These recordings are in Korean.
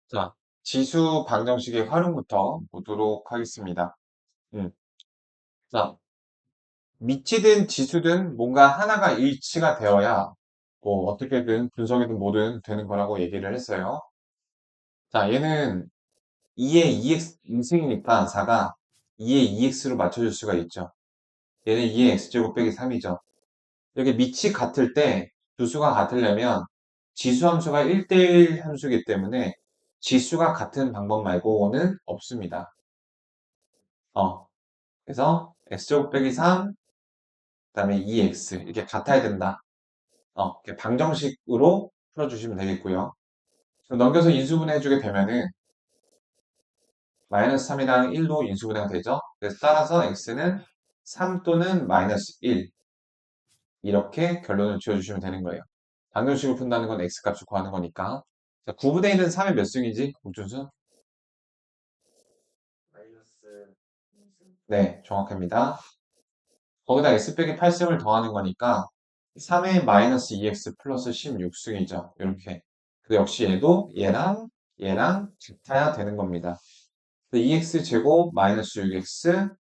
자, 지수 방정식의 활용부터 보도록 하겠습니다. 음. 자, 미치든 지수든 뭔가 하나가 일치가 되어야 뭐 어떻게든 분석이든 뭐든 되는 거라고 얘기를 했어요. 자, 얘는 2의 2x 인승이니까 4가 2의 2x로 맞춰줄 수가 있죠. 얘는 2의 x제곱 빼기 3이죠. 여기 밑이 같을 때 두 수가 같으려면 지수 함수가 1대1 함수이기 때문에 지수가 같은 방법 말고는 없습니다. 그래서 x제곱 빼기 3, 그 다음에 2x 이렇게 같아야 된다. 이렇게 방정식으로 풀어주시면 되겠고요. 그럼 넘겨서 인수분해 해주게 되면은 마이너스 3이랑 1로 인수분해가 되죠. 그래서 따라서 x는 3 또는 마이너스 1 이렇게 결론을 지어주시면 되는 거예요. 방정식을 푼다는 건 x값을 구하는 거니까. 자, 9분의 1은 3의 몇 승이지? 공준수? 네, 정확합니다. 거기다 x 빼기 8승을 더하는 거니까 3의 마이너스 2x 플러스 16승이죠. 이렇게. 근데 역시 얘도 얘랑 같아야 되는 겁니다. 2x 제곱 마이너스 6x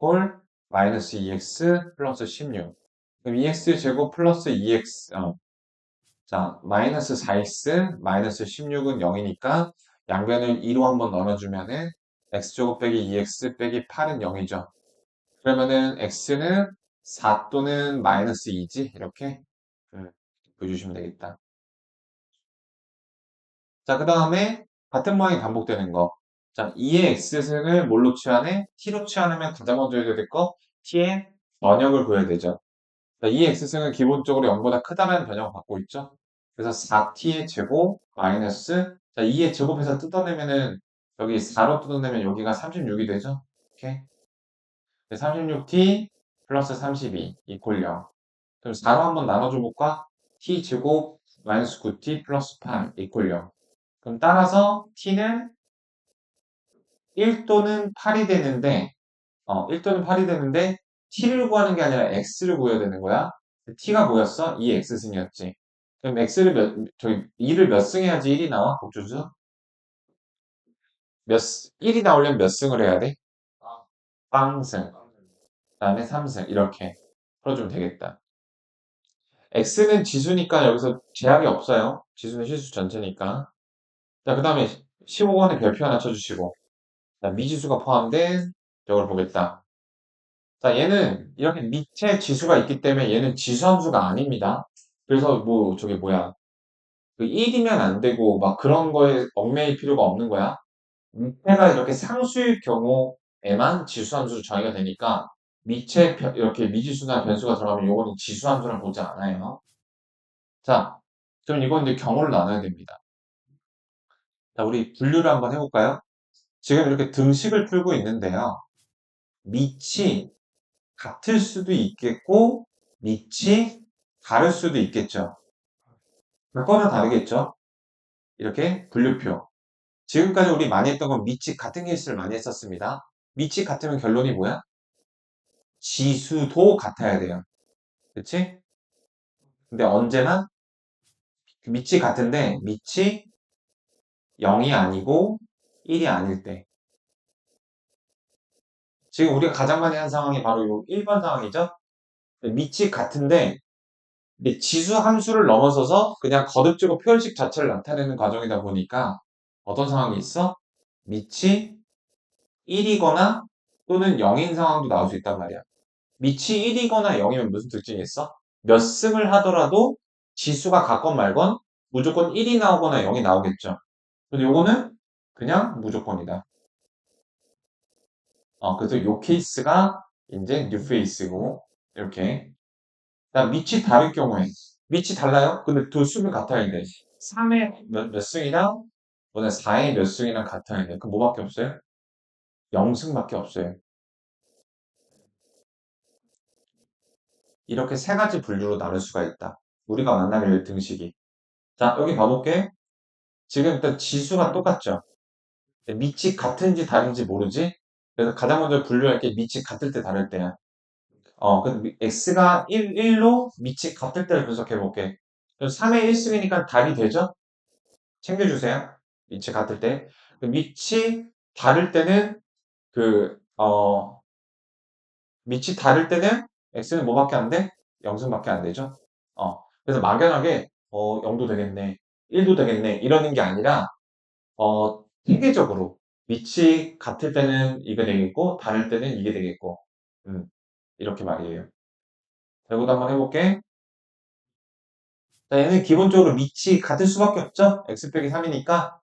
홀 마이너스 2x 플러스 16. 그럼 2x 제곱 플러스 2x 자 마이너스 4x 마이너스 16은 0이니까 양변을 2로 한번 나눠주면은 x제곱 빼기 2x 빼기 8은 0이죠. 그러면은 x는 4 또는 마이너스 2지 이렇게 보여주시면 되겠다. 자, 그 다음에 같은 모양이 반복되는 거. 자, 2의 x승을 뭘로 취하네? t로 취하려면 가장 먼저 해야 될 거 t의 번역을 구해야 되죠. 자, 2의 x승은 기본적으로 0보다 크다는 변형을 갖고 있죠. 그래서 4t의 제곱 마이너스 자, 2의 제곱해서 뜯어내면은 여기 4로 뜯어내면 여기가 36이 되죠. 이렇게 36t 플러스 32 이퀄 0. 그럼 4로 한번 나눠줘 볼까? t 제곱 마이너스 9t 플러스 8 이퀄 0. 그럼 따라서 t는 1 또는 8이 되는데 1 또는 8이 되는데 t를 구하는 게 아니라 x를 구해야 되는 거야. t가 뭐였어? 2 x승이었지. 그럼 x를 저기 2를 몇 승 해야지 1이 나와? 복주수? 1이 나오려면 몇 승을 해야 돼? 빵승. 그 다음에 3승. 이렇게 풀어주면 되겠다. x는 지수니까 여기서 제약이 없어요. 지수는 실수 전체니까. 자, 그 다음에 15번에 별표 하나 쳐주시고. 자, 미지수가 포함된 이걸 보겠다. 자, 얘는 이렇게 밑에 지수가 있기 때문에 얘는 지수함수가 아닙니다. 그래서 뭐 저게 뭐야? 그 1이면 안 되고 막 그런 거에 얽매일 필요가 없는 거야. 밑에가 이렇게 상수일 경우에만 지수함수로 정의가 되니까 밑에 이렇게 미지수나 변수가 들어가면 요거는 지수함수랑 보지 않아요. 자, 그럼 이건 이제 경우를 나눠야 됩니다. 자, 우리 분류를 한번 해볼까요? 지금 이렇게 등식을 풀고 있는데요. 밑이 같을 수도 있겠고, 밑이 다를 수도 있겠죠. 몇번은 다르겠죠? 이렇게 분류표. 지금까지 우리 많이 했던 건 밑이 같은 케이스를 많이 했었습니다. 밑이 같으면 결론이 뭐야? 지수도 같아야 돼요. 그치? 근데 언제나 밑이 같은데 밑이 0이 아니고 1이 아닐 때. 지금 우리가 가장 많이 한 상황이 바로 이 1번 상황이죠? 밑이 같은데 근데 지수 함수를 넘어서서 그냥 거듭적으로 표현식 자체를 나타내는 과정이다 보니까 어떤 상황이 있어? 밑이 1이거나 또는 0인 상황도 나올 수 있단 말이야. 밑이 1이거나 0이면 무슨 특징이 있어? 몇 승을 하더라도 지수가 같건 말건 무조건 1이 나오거나 0이 나오겠죠. 근데 요거는 그냥 무조건이다. 그래서 요 케이스가 이제 뉴페이스고 이렇게 그다음 밑이 다를 경우에 밑이 달라요? 근데 두 수는 같아야 돼. 3의 몇 승이랑 뭐냐 4의 몇 승이랑 같아야 돼. 그럼 뭐밖에 없어요? 0승밖에 없어요. 이렇게 세 가지 분류로 나눌 수가 있다. 우리가 만나는 등식이. 자, 여기 봐볼게. 지금 일단 지수가 똑같죠? 밑이 같은지 다른지 모르지? 그래서 가장 먼저 분류할 게 밑이 같을 때 다를 때야. 그래서 x가 1로 밑이 같을 때를 분석해 볼게. 3의 1승이니까 답이 되죠? 챙겨주세요. 밑이 같을 때. 밑이 다를 때는 그, 밑이 다를 때는 x는 뭐밖에 안 돼? 0승밖에 안 되죠? 그래서 막연하게, 0도 되겠네, 1도 되겠네, 이러는 게 아니라, 체계적으로 밑이 같을 때는 이게 되겠고, 다를 때는 이게 되겠고, 음, 이렇게 말이에요. 자, 이것도 한번 해볼게. 자, 얘는 기본적으로 밑이 같을 수밖에 없죠? x 빼기 3이니까.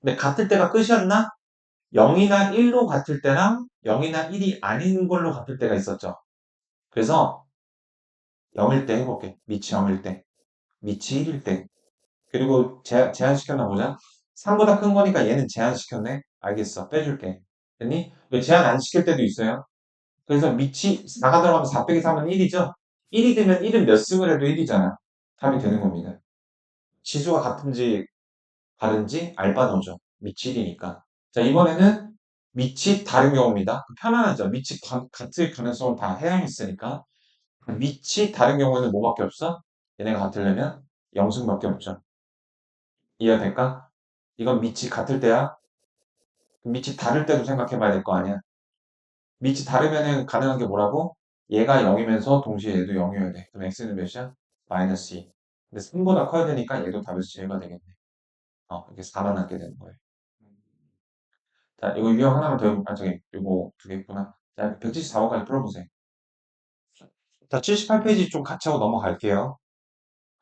근데 같을 때가 끝이었나? 0이나 1로 같을 때랑 0이나 1이 아닌 걸로 같을 때가 있었죠. 그래서 0일 때 해볼게. 밑이 0일 때. 밑이 1일 때. 그리고 제한시켰나 보자. 3보다 큰 거니까 얘는 제한시켰네. 알겠어. 빼줄게. 됐니? 왜 제한 안 시킬 때도 있어요. 그래서 밑이 4가 들어가면 4 빼기 3은 1이죠. 1이 되면 1은 몇 승을 해도 1이잖아. 답이 되는 겁니다. 지수가 같은지 다른지 알바노죠. 밑이 1이니까. 자, 이번에는 밑이 다른 경우입니다. 편안하죠. 밑이 같을 가능성을 다 해양했으니까. 밑이 다른 경우에는 뭐밖에 없어? 얘네가 같으려면 영승밖에 없죠. 이해가 될까? 이건 밑이 같을 때야. 밑이 다를 때도 생각해 봐야 될 거 아니야. 밑이 다르면은 가능한 게 뭐라고? 얘가 0이면서 동시에 얘도 0이어야 돼. 그럼 x는 몇이야? 마이너스 2. 근데 3보다 커야 되니까 얘도 답에서 제외가 되겠네. 이렇게 4만 남게 되는 거예요. 자, 이거 유형 하나만 더 해볼까? 저기, 이거 두 개 있구나. 자, 174호까지 풀어보세요. 자, 78페이지 좀 같이 하고 넘어갈게요.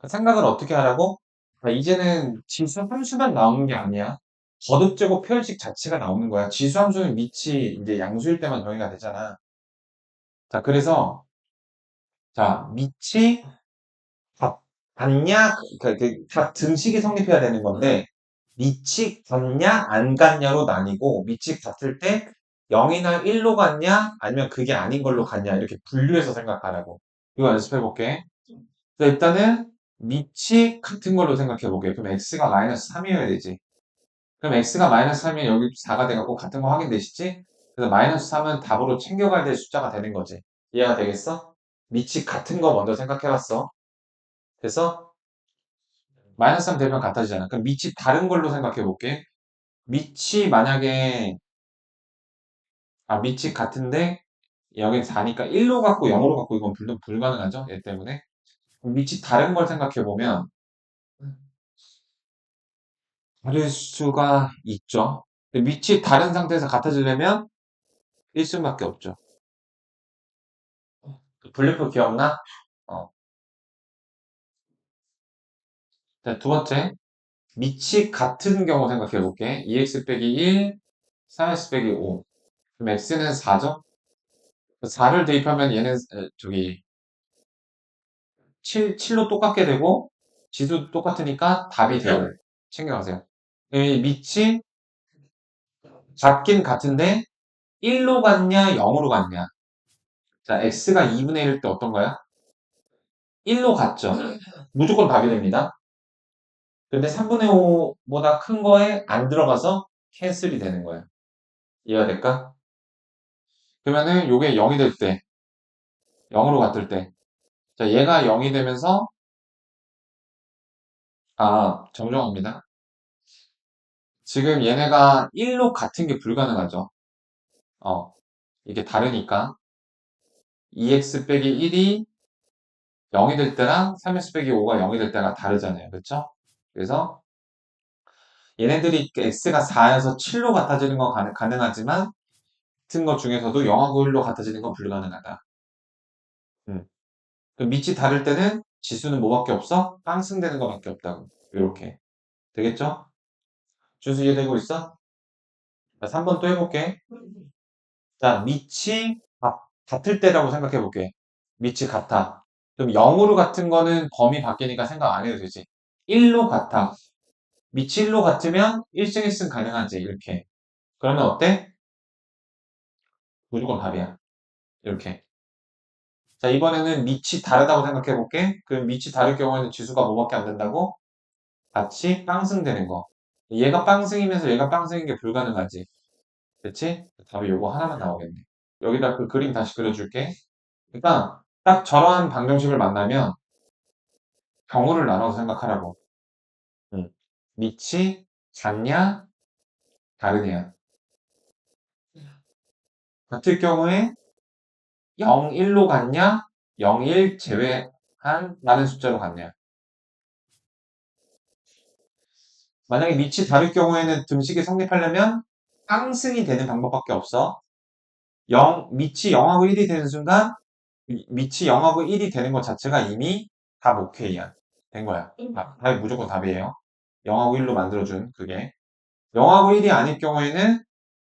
생각을 어떻게 하라고? 자, 이제는 지수 함수만 나오는 게 아니야. 거듭제곱 표현식 자체가 나오는 거야. 지수 함수는 밑이 이제 양수일 때만 정의가 되잖아. 자, 그래서, 자, 밑이 같냐? 다 등식이 성립해야 되는 건데, 밑이 같냐, 안 같냐로 나뉘고, 밑이 같을 때 0이나 1로 같냐, 아니면 그게 아닌 걸로 같냐, 이렇게 분류해서 생각하라고. 이거 연습해 볼게. 일단은 밑이 같은 걸로 생각해 볼게. 그럼 x가 마이너스 3이어야 되지. 그럼 x가 마이너스 3이면 여기 4가 돼갖고 같은 거 확인되시지? 그래서 마이너스 3은 답으로 챙겨가야 될 숫자가 되는 거지. 이해가 되겠어? 밑이 같은 거 먼저 생각해봤어. 그래서 마이너스 3 되면 같아지잖아. 그럼 밑이 다른 걸로 생각해 볼게. 밑이 만약에 밑이 같은데 여긴 4니까 1로 갖고 0으로 갖고 이건 불가능하죠? 얘 때문에. 그럼 밑이 다른 걸 생각해 보면 다를 수가 있죠. 근데 밑이 다른 상태에서 같아지려면 1승밖에 없죠. 그 분류표 기억나? 어. 자, 두 번째. 밑이 같은 경우 생각해 볼게. 2x 빼기 1, 3x 빼기 5. 그럼 x는 4죠? 4를 대입하면 얘는 저기 7로 똑같게 되고 지수도 똑같으니까 답이 돼요. 챙겨가세요. 이 밑이 같긴 같은데 1로 갔냐 0으로 갔냐. 자, x가 2분의 1일 때 어떤 거야? 1로 갔죠. 무조건 답이 됩니다. 근데 3분의 5보다 큰 거에 안 들어가서 캔슬이 되는 거예요. 이해가 될까? 그러면은 요게 0이 될 때, 0으로 같을 때. 자, 얘가 0이 되면서, 정정합니다. 지금 얘네가 1로 같은 게 불가능하죠. 이게 다르니까. 2x 빼기 1이 0이 될 때랑 3x 빼기 5가 0이 될 때가 다르잖아요. 그쵸? 그래서 얘네들이 x가 4에서 7로 같아지는 건 가능하지만 같은 것 중에서도 0하고 1로 같아지는 건 불가능하다. 음. 그럼 밑이 다를 때는 지수는 뭐밖에 없어? 깡승되는 것밖에 없다고. 이렇게. 되겠죠? 준수 이해되고 있어? 자, 3번 또 해볼게. 자, 밑이 같을 때라고 생각해 볼게. 밑이 같아. 그럼 0으로 같은 거는 범위 바뀌니까 생각 안 해도 되지. 1로 같아. 밑이 1로 같으면 1승 1승 가능하지. 이렇게. 그러면 어때? 무조건 답이야. 이렇게. 자, 이번에는 밑이 다르다고 생각해 볼게. 그럼 밑이 다를 경우에는 지수가 뭐밖에 안 된다고? 같이 빵승되는 거. 얘가 빵승이면서 얘가 빵승인 게 불가능하지. 그치? 답이 요거 하나만 나오겠네. 여기다 그 그림 다시 그려줄게. 그러니까 딱 저러한 방정식을 만나면 경우를 나눠서 생각하라고. 음. 밑이 같냐? 다르냐? 같을 경우에 0, 1로 같냐? 0, 1 제외한 다른 숫자로 같냐? 만약에 밑이 다를 경우에는 등식이 성립하려면 쌍승이 되는 방법밖에 없어. 밑이 0하고 1이 되는 순간 밑이 0하고 1이 되는 것 자체가 이미 답 오케이야. 된 거야. 답이 무조건 답이에요. 0하고 1로 만들어준 그게. 0하고 1이 아닐 경우에는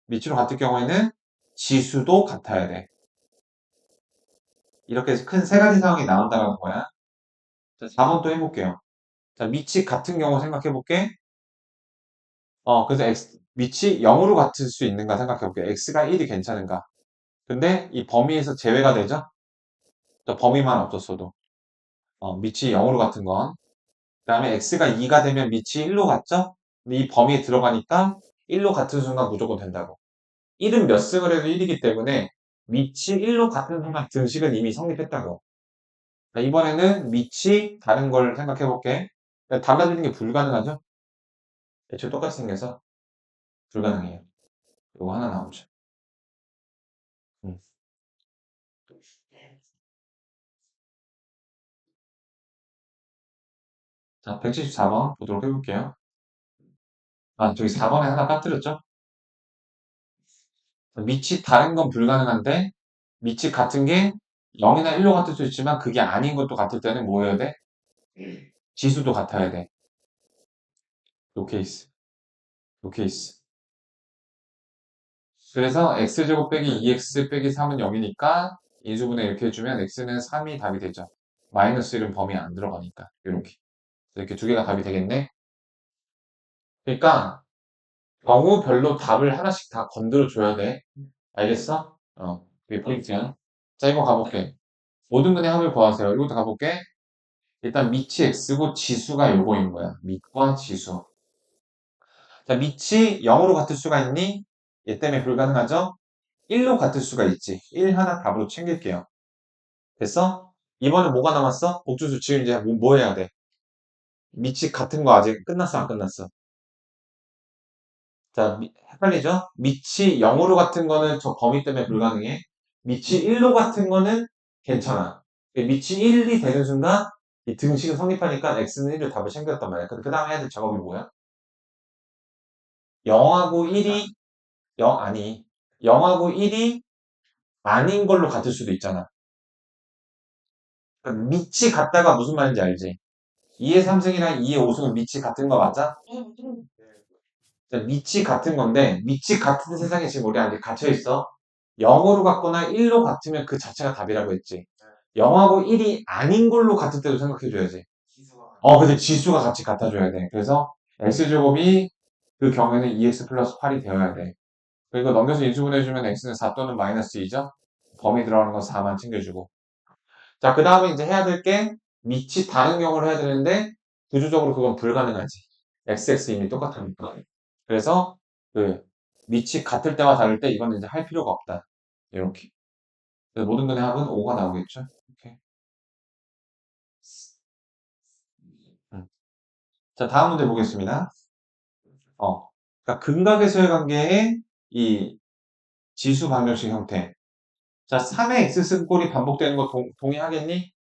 밑으로 같을 경우에는 지수도 같아야 돼. 이렇게 큰 세 가지 상황이 나온다는 거야. 자, 4번 또 해볼게요. 자, 밑이 같은 경우 생각해볼게. 그래서 밑이 0으로 같을 수 있는가 생각해볼게. x가 1이 괜찮은가. 근데 이 범위에서 제외가 되죠? 또 범위만 없었어도. 밑이 0으로 같은 건. 그 다음에 x가 2가 되면 밑이 1로 같죠? 근데 이 범위에 들어가니까 1로 같은 순간 무조건 된다고. 1은 몇 승을 해도 1이기 때문에 밑이 1로 같은 순간 등식은 이미 성립했다고. 자, 이번에는 밑이 다른 걸 생각해볼게. 달라지는 게 불가능하죠? 애초에 똑같이 생겨서 불가능해요. 이거 하나 나오죠. 음. 자, 174번 보도록 해볼게요. 저기 4번에 하나 빠뜨렸죠? 밑이 다른 건 불가능한데 밑이 같은 게 0이나 1로 같을 수 있지만 그게 아닌 것도 같을 때는 뭐 해야 돼? 지수도 같아야 돼. 요 케이스. 요 케이스. 그래서 x제곱 빼기 2x 빼기 3은 0이니까 인수분해 이렇게 해주면 x는 3이 답이 되죠. 마이너스 1은 범위에 안 들어가니까 이렇게. 이렇게 두 개가 답이 되겠네. 그러니까 경우별로 답을 하나씩 다 건드려 줘야 돼. 알겠어? 그게 포인트야. 자, 이거 가볼게. 모든 근의 합을 구하세요. 이것도 가볼게. 일단 밑이 x고 지수가 요거인 거야. 밑과 지수. 자, 밑이 0으로 같을 수가 있니? 얘 때문에 불가능하죠? 1로 같을 수가 있지. 1 하나 답으로 챙길게요. 됐어? 이번에 뭐가 남았어? 복주수 지금 이제 뭐 해야 돼? 밑이 같은 거 아직 끝났어, 안 끝났어? 자, 헷갈리죠? 밑이 0으로 같은 거는 저 범위 때문에 불가능해. 밑이 1로 같은 거는 괜찮아. 밑이 1이 되는 순간 이 등식은 성립하니까 x는 1을 답을 챙겼단 말이야. 근데 그 다음에 해야 될 작업이 뭐야? 0하고 1이 0하고 1이 아닌 걸로 같을 수도 있잖아. 그러니까 밑이 같다가 무슨 말인지 알지? 2의 3승이랑 2의 5승은 밑이 같은 거 맞아? 밑이 같은 건데 밑이 같은 세상에 지금 우리 아직 갇혀 있어. 0으로 같거나 1로 같으면 그 자체가 답이라고 했지. 0하고 1이 아닌 걸로 같을 때도 생각해줘야지. 근데 지수가 같이 같아줘야 돼. 그래서 x제곱이 그 경우에는 2x 플러스 8이 되어야 돼. 그리고 넘겨서 인수분해주면 x는 4 또는 마이너스 2죠? 범위 들어가는 건 4만 챙겨주고. 자, 그 다음에 이제 해야 될 게 밑이 다른 경우를 해야 되는데 구조적으로 그건 불가능하지. xx 이미 똑같으니까. 그래서 그 밑이 같을 때와 다를 때 이거는 이제 할 필요가 없다. 이렇게. 그래서 모든 근의 합은 5가 나오겠죠? 이렇게. 음. 자, 다음 문제 보겠습니다. 그러니까 근각에서의 관계의 이 지수 방정식 형태. 자, 3의 x승꼴이 반복되는 거 동의하겠니?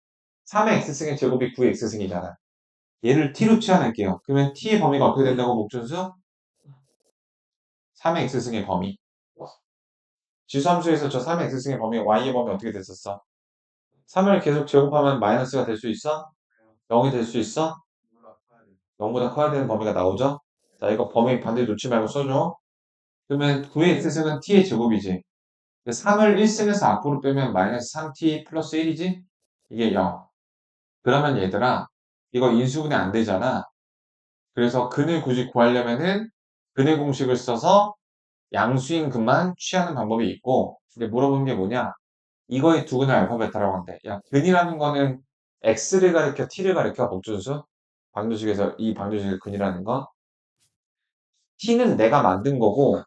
3의 x승의 제곱이 9의 x승이잖아. 얘를 t로 치환할게요. 그러면 t의 범위가 어떻게 된다고 목준수? 3의 x승의 범위. 지수함수에서 저 3의 x승의 범위, y의 범위 어떻게 됐었어? 3을 계속 제곱하면 마이너스가 될 수 있어? 0이 될 수 있어? 0보다 커야 되는 범위가 나오죠? 자, 이거 범위 반대 놓지 말고 써줘. 그러면 9의 x승은 t의 제곱이지. 3을 1승에서 앞으로 빼면 마이너스 3t 플러스 1이지? 이게 0. 그러면 얘들아, 이거 인수분해 안 되잖아. 그래서 근을 굳이 구하려면은 근의 공식을 써서 양수인 근만 취하는 방법이 있고, 근데 물어본 게 뭐냐? 이거의 두 근을 알파 베타라고 한대. 야, 근이라는 거는 x를 가리켜 t를 가리켜 복준수? 방정식에서 이 방정식의 근이라는 건 t는 내가 만든 거고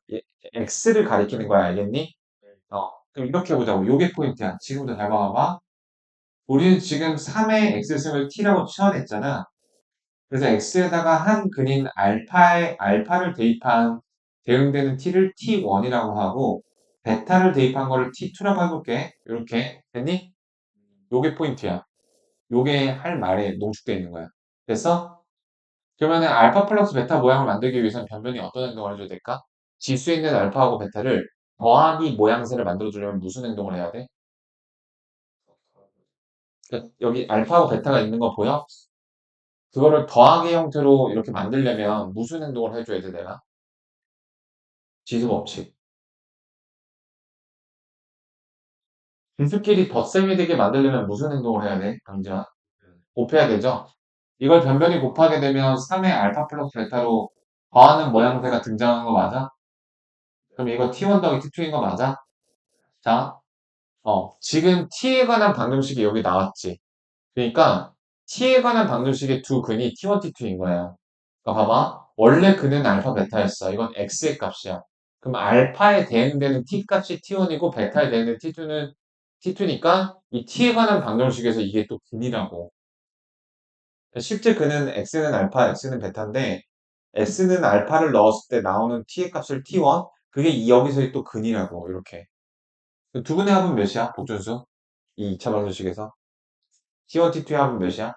x를 가리키는 거야, 알겠니? 그럼 이렇게 보자고. 요게 포인트야. 지금부터 잘 봐봐. 우리는 지금 3의 x승을 t라고 치환했잖아. 그래서 x에다가 한 근인 알파를 대입한 대응되는 t를 t1이라고 하고 베타를 대입한 거를 t2라고 해볼게. 이렇게 됐니? 요게 포인트야. 요게 할 말에 농축되어 있는 거야. 됐어? 그러면은 알파 플러스 베타 모양을 만들기 위해서는 변변이 어떤 행동을 해줘야 될까? 지수에 있는 알파하고 베타를 더하기 모양새를 만들어주려면 무슨 행동을 해야 돼? 그러니까 여기 알파하고 베타가 있는 거 보여? 그거를 더하기 형태로 이렇게 만들려면 무슨 행동을 해줘야 돼, 내가? 지수 법칙. 지수끼리 덧셈이 되게 만들려면 무슨 행동을 해야 돼, 강자? 곱해야 되죠? 이걸 변변이 곱하게 되면 3의 알파 플러스 베타로 더하는 모양새가 등장하는 거 맞아? 그럼 이거 T1 더하기 T2인 거 맞아? 자, 지금 T에 관한 방정식이 여기 나왔지. 그러니까 T에 관한 방정식의 두 근이 T1, T2인 거야. 그러니까 봐봐. 원래 근은 알파 베타였어. 이건 X의 값이야. 그럼 알파에 대응되는 T 값이 T1이고 베타에 대응되는 T2는 T2니까 이 T에 관한 방정식에서 이게 또 근이라고. 실제 근은 X는 알파, X는 베타인데 X는 알파를 넣었을 때 나오는 T의 값을 T1, 그게 여기서의 또 근이라고 이렇게. 두 분의 합은 몇이야? 복준수? 이 2차 방정식에서. T1, T2의 합은 몇이야?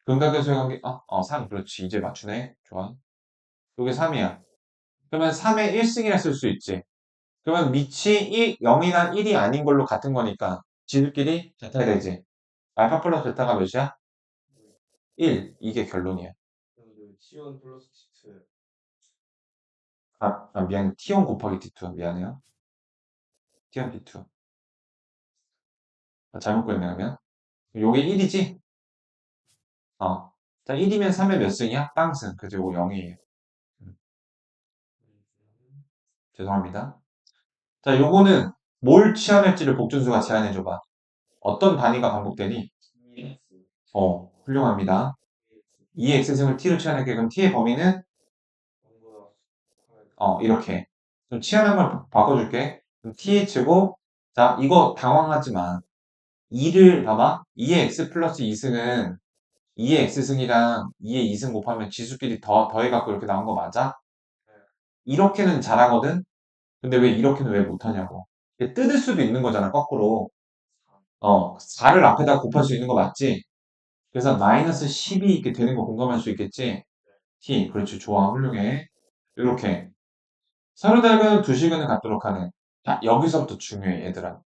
근각의 관계, 3. 그렇지. 이제 맞추네. 좋아. 이게 3이야. 그러면 3의 1승이라 쓸 수 있지. 그러면 밑이 0이나 1이 아닌 걸로 같은 거니까 지들끼리 같아야 되지. 알파 플러스 베타가 몇이야? 1. 이게 결론이야. 미안. T1 곱하기 T2. 미안해요. T1, T2. 잘못 그랬네, 그러면. 요게 1이지? 자, 1이면 3의 몇 승이야? 빵승. 그죠? 요거 0이에요. 죄송합니다. 자, 요거는 뭘 취하할지를 복준수가 제안해줘봐. 어떤 단위가 반복되니? 훌륭합니다. 2x승을 t로 취하할게. 그럼 t의 범위는? 이렇게. 좀 취하는 걸 바꿔줄게. 그럼 th고, 자, 이거 당황하지 마. 2를 봐봐. 2의 x 플러스 2승은 2의 x승이랑 2의 2승 곱하면 지수끼리 더해갖고 이렇게 나온 거 맞아? 이렇게는 잘하거든? 근데 왜 이렇게는 왜 못하냐고. 이게 뜯을 수도 있는 거잖아, 거꾸로. 4를 앞에다 곱할 수 있는 거 맞지? 그래서 마이너스 10이 이렇게 되는 거 공감할 수 있겠지? t, 그렇지, 좋아, 훌륭해. 이렇게. 서로 다른 두 시간을 갖도록 하는. 자, 여기서부터 중요해, 얘들아.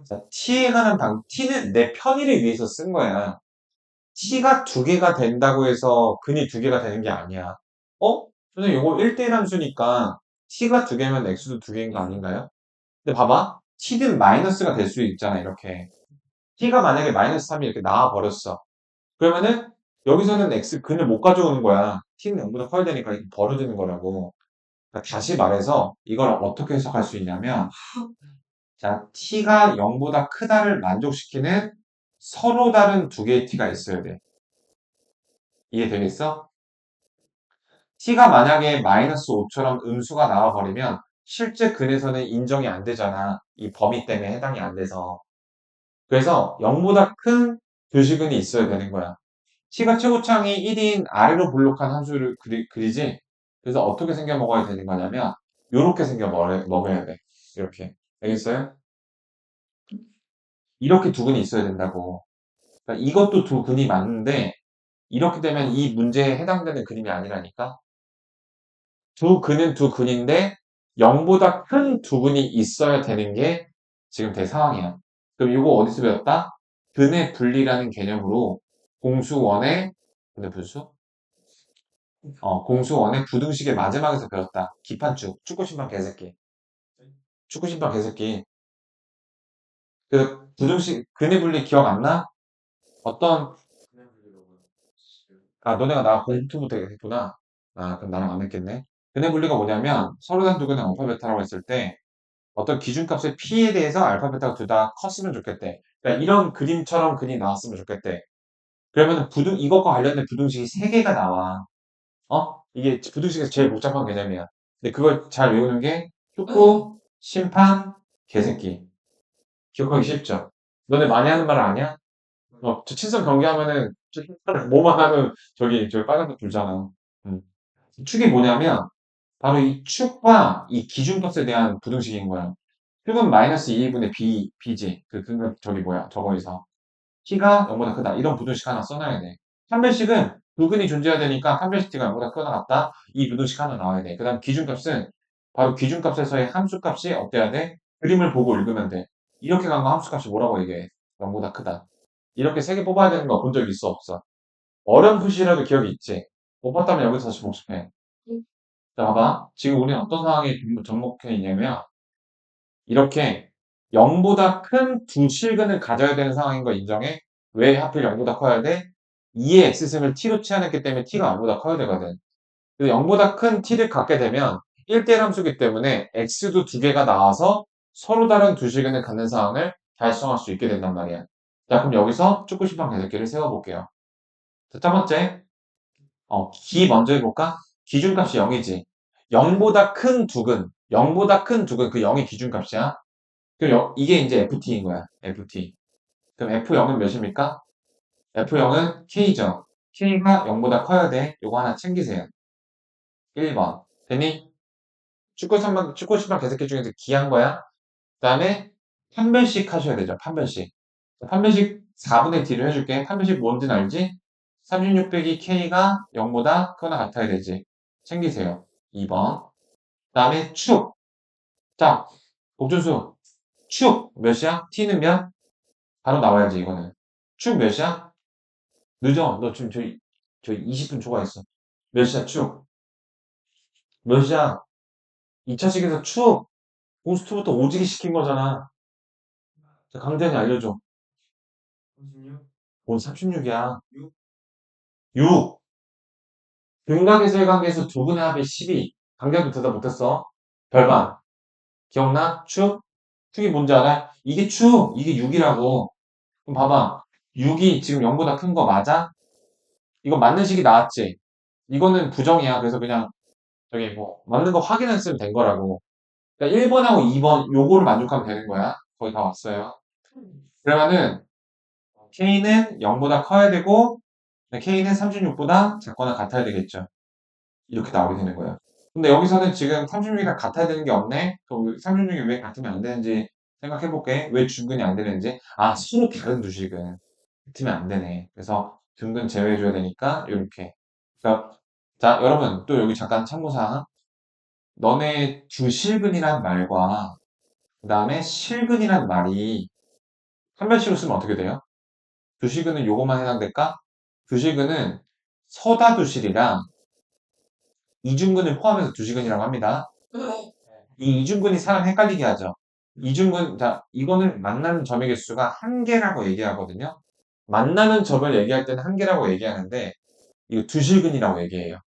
자, t에 관한 t는 내 편의를 위해서 쓴 거야. t가 두 개가 된다고 해서 근이 두 개가 되는 게 아니야. 선생님, 이거 1대1 함수니까 t가 두 개면 x도 두 개인 거 아닌가요? 근데 봐봐. t는 마이너스가 될 수 있잖아, 이렇게. t가 만약에 마이너스 3이 이렇게 나와버렸어. 그러면은 여기서는 x 근을 못 가져오는 거야. t는 0보다 커야 되니까 이렇게 벌어지는 거라고. 그러니까 다시 말해서 이걸 어떻게 해석할 수 있냐면 자, t가 0보다 크다를 만족시키는 서로 다른 두 개의 t가 있어야 돼. 이해되겠어? t가 만약에 마이너스 5처럼 음수가 나와버리면 실제 근에서는 인정이 안 되잖아. 이 범위 때문에 해당이 안 돼서. 그래서 0보다 큰 교시근이 있어야 되는 거야. t가 최고창이 1인 아래로 볼록한 함수를 그리지? 그래서 어떻게 생겨 먹어야 되는 거냐면 이렇게 생겨 먹어야 돼. 이렇게. 알겠어요? 이렇게 두 근이 있어야 된다고. 그러니까 이것도 두 근이 맞는데 이렇게 되면 이 문제에 해당되는 그림이 아니라니까. 두 근은 두 근인데 0보다 큰 두 근이 있어야 되는 게 지금 대 상황이야. 그럼 이거 어디서 배웠다? 근의 분리라는 개념으로 공수원의 근의 분수? 공수원의 부등식의 마지막에서 배웠다. 기판축, 축구심판 개새끼. 축구심판 개새끼. 그 부등식 근의 분리 기억 안 나? 어떤 너네가 나 공투부터 했구나. 그럼 나랑 안 했겠네. 근의 분리가 뭐냐면 서로 다른 두 근의 알파 베타라고 했을 때 어떤 기준값의 p에 대해서 알파 베타가 둘 다 컸으면 좋겠대. 그러니까 이런 그림처럼 근이 나왔으면 좋겠대. 그러면 이것과 관련된 부등식이 세 개가 나와. 이게 부등식에서 제일 복잡한 개념이야. 근데 그걸 잘 외우는 게 축구, 심판, 개새끼. 기억하기 쉽죠? 너네 많이 하는 말 아니야? 저 친선 경기하면은 뭐만 하면 저기 빨간색 불잖아. 음. 축이 뭐냐면 바로 이 축과 이 기준값에 대한 부등식인 거야. 축은 마이너스 2분의 b지. 저기 뭐야 저거에서 t가 0보다 크다. 이런 부등식 하나 써놔야 돼. 판별식은 부근이 존재해야 되니까 판별식 t가 0보다 크거나 같다. 이 부등식 하나 나와야 돼. 그 다음 기준값은 바로 기준값에서의 함수값이 어때야 돼? 그림을 보고 읽으면 돼. 이렇게 간 거 함수값이 뭐라고 얘기해? 0보다 크다. 이렇게 세 개 뽑아야 되는 거 본 적 있어 없어? 어려운 표시라도 기억이 있지? 못 봤다면 여기서 다시 복습해. 자, 봐봐. 지금 우리는 어떤 상황에 접목해 있냐면, 이렇게 0보다 큰 두 실근을 가져야 되는 상황인 거 인정해? 왜 하필 0보다 커야 돼? 2의 x승을 t로 취하했기 때문에 t가 0보다 커야 되거든. 그래서 0보다 큰 t를 갖게 되면 1대1 함수기 때문에 x도 두 개가 나와서 서로 다른 두 실근을 갖는 상황을 달성할 수 있게 된단 말이야. 자, 그럼 여기서 축구심판 계산기를 세워볼게요. 자, 첫 번째, 기 먼저 해볼까? 기준값이 0이지. 0보다 큰 두근, 0보다 큰 두근, 그 0이 기준값이야. 그럼 이게 이제 FT인 거야. FT. 그럼 F0은 몇입니까? F0은 K죠. K가 0보다 커야 돼. 요거 하나 챙기세요. 1번. 되니? 축구 심판 계속해 중에서 기한 거야. 그 다음에 판별식 하셔야 되죠. 판별식. 판별식 4분의 D를 해줄게. 판별식 뭔지는 알지? 36 빼기 K가 0보다 크거나 같아야 되지. 챙기세요. 2번. 그 다음에 축. 자, 옥준수. 축 몇이야? T는 몇? 바로 나와야지 이거는. 축 몇이야? 늦어. 너 지금 저희 20분 초과했어. 몇이야 축? 몇이야? 2차식에서 축. 고스트부터 오지게 시킨 거잖아. 자, 강대한이 알려줘. 뭔 36이야? 6. 등각에서의 관계에서 두 분의 합이 12. 강대한도 대답 못했어. 별반. 기억나? 축? 축이 뭔지 알아? 이게 축. 이게 6이라고. 그럼 봐봐. 6이 지금 0보다 큰 거 맞아? 이거 맞는 식이 나왔지? 이거는 부정이야. 그래서 그냥 저기 뭐 맞는 거 확인했으면 된 거라고. 그러니까 1번하고 2번 요거를 만족하면 되는 거야. 거의 다 왔어요. 그러면은 K는 0보다 커야 되고 K는 36보다 작거나 같아야 되겠죠. 이렇게 나오게 되는 거예요. 근데 여기서는 지금 36이랑 같아야 되는 게 없네? 그럼 36이 왜 같으면 안 되는지 생각해 볼게. 왜 중근이 안 되는지. 아, 서로 다른 두식은 같으면 안 되네. 그래서 중근 제외해 줘야 되니까 이렇게. 그러니까 자, 여러분 또 여기 잠깐 참고사항. 너네 주실근이란 말과 그 다음에 실근이란 말이 한 변씩로 쓰면 어떻게 돼요? 주실근은 요것만 해당될까? 주실근은 서다두실이랑 이중근을 포함해서 주실근이라고 합니다. 이 이중근이 사람 헷갈리게 하죠. 이중근, 자, 이거는 만나는 점의 개수가 한 개라고 얘기하거든요. 만나는 점을 얘기할 때는 한 개라고 얘기하는데, 이거 두실근이라고 얘기해요.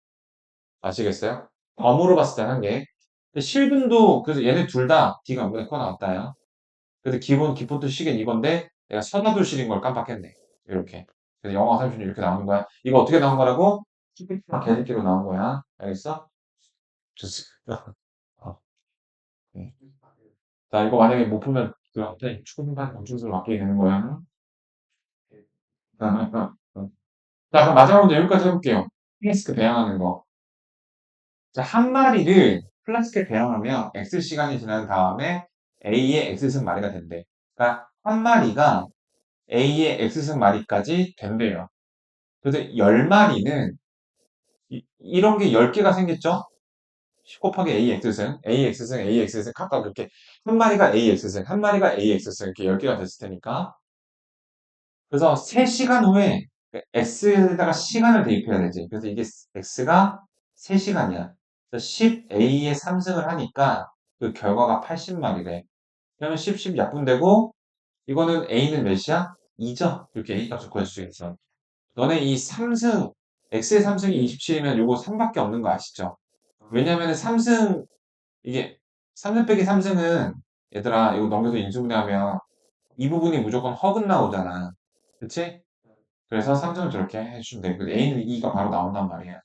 아시겠어요? 범으로 봤을 때 한 개. 근데 실근도, 그래서 얘네 둘 다 D가 뭐에 커 나왔다요. 그래서 기본도 식은 이건데, 내가 서다두실인 걸 깜빡했네. 이렇게. 그래서 영어 30분 이렇게 나오는 거야. 이거 어떻게 나온 거라고? 개새끼로 나온 거야. 알겠어? 좋습니다. 어, 네. 자, 이거 만약에 못 풀면 그한테 축구팀판 점수를 맡게 되는 거야. 자, 그럼 마지막으로 여기까지 해볼게요. 플라스크 배양하는 거. 자, 한 마리를 플라스크에 배양하면 X 시간이 지난 다음에 A의 X승 마리가 된대. 그러니까 한 마리가 A의 X승 마리까지 된대요. 그래서 10마리는 이런 게 10개가 생겼죠? 10 곱하기 AX승, AX승, AX승 각각 그렇게 한 마리가 AX승, 한 마리가 AX승 이렇게 10개가 됐을 테니까 그래서 3시간 후에 X에다가 시간을 대입해야 되지. 그래서 이게 X가 3시간이야. 그래서 10A의 3승을 하니까 그 결과가 80마리래. 그러면 10 약분되고 이거는 A는 몇이야? 2죠. 이렇게 A 값을 구할 수 있어. 너네 이 3승, X의 3승이 27이면 요거 3밖에 없는 거 아시죠? 왜냐면은 3승, 이게 3승 빼기 3승은 얘들아 이거 넘겨서 인수분해하면 이 부분이 무조건 허근 나오잖아. 그치? 그래서 3점을 저렇게 해주시면 되고 A는 2가 바로 나온단 말이야.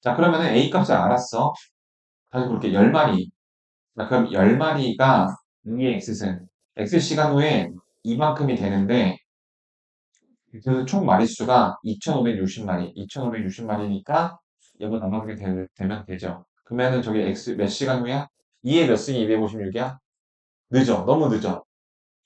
자 그러면은 A 값을 알았어. 다시 볼게 10마리. 자 그럼 10마리가 2의 X승. X 시간 후에 이만큼이 되는데 그래서 총 마리수가 2560마리, 2560마리니까 이거 나눠보게 되면 되죠. 그러면은 저기 X 몇 시간 후야? 2의 몇 승이 256이야? 늦어. 너무 늦어.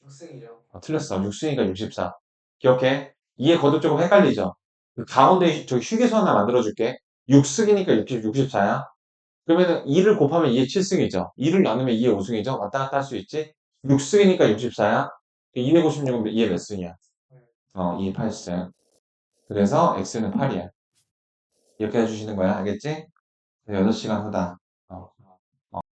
6승이죠. 틀렸어. 6승이니까 64. 기억해. 2의 거듭 조금 헷갈리죠? 그 가운데 저기 휴게소 하나 만들어줄게. 6승이니까 64야. 그러면은 2를 곱하면 2의 7승이죠. 2를 나누면 2의 5승이죠. 왔다 갔다 할 수 있지? 6승이니까 64야. 256은 2의 몇 승이야? 2의 8승. 그래서 x는 8이야. 이렇게 해주시는 거야. 알겠지? 6시간 후다.